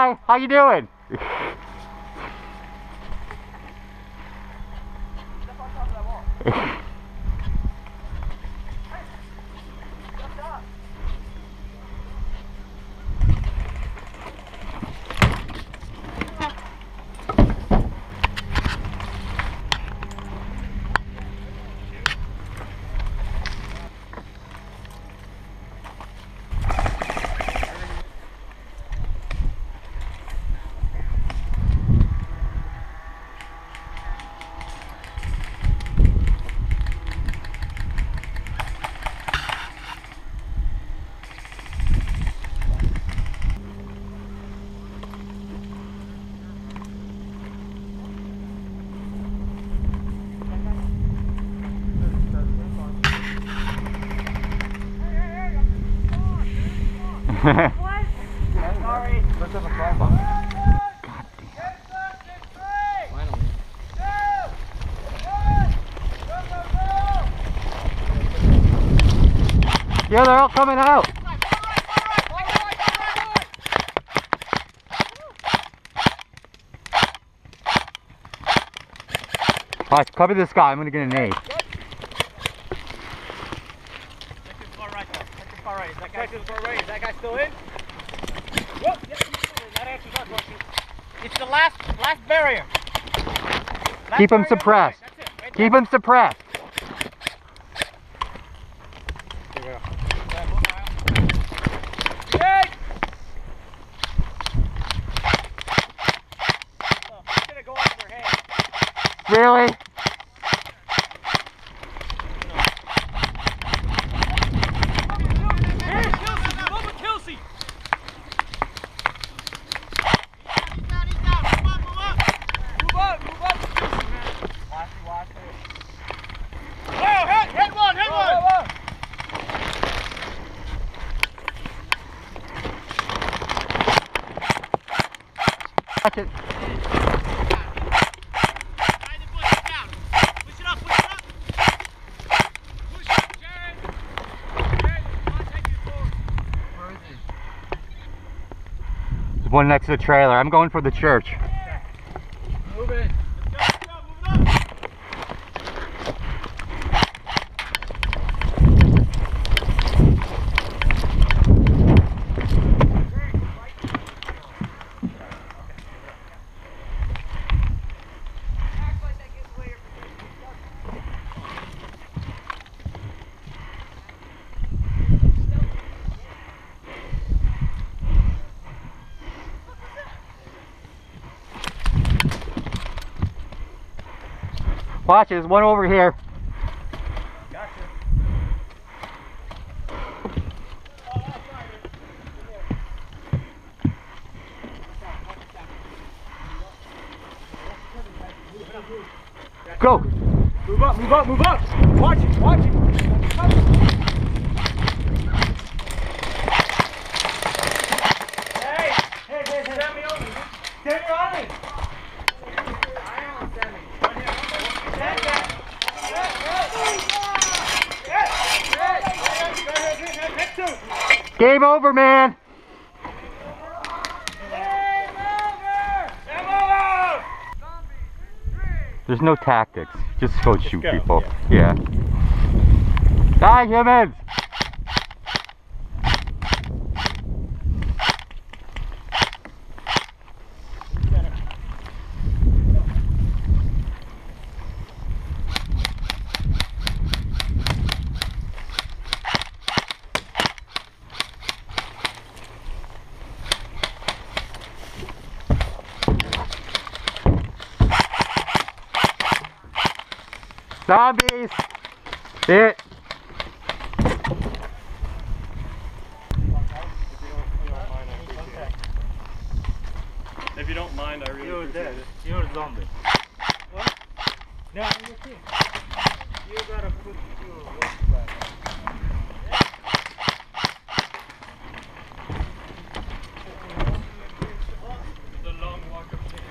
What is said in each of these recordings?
Hi, how you doing? What? Sorry. Let's have a call. God damn. Yeah, they're all coming out. Alright, cover this guy. I'm gonna get a nade. Is that guy still in? Whoop. Yep, he's still in. That answers our question. It's the last barrier. Keep him suppressed. Right, Keep him suppressed. Hey! Oh, it's gonna go off their head. Really? Watch it. There's one next to the trailer. I'm going for the church. Move it. Watch it, there's one over here. Gotcha. Go! Move up, move up, move up! Watch it, watch it! Hey, send me over. Send me on it! Game over, man! There's no tactics. Just go shoot go, people. Yeah. Die, humans! Zombies! It. If you don't mind, I really appreciate it. You're a zombie. What? No, I'm your team. You gotta put your work back. The long walk of shame.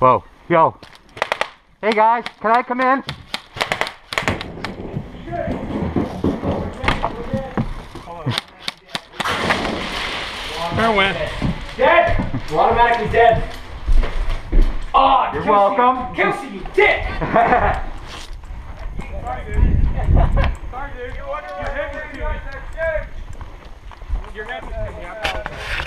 Whoa, yo. Hey guys, can I come in? Fair win. Dead! We're automatically dead. Oh, You're welcome. Kelsey, you dick! Sorry, dude. Sorry, dude. Your head was too me. Your head was too me. I apologize.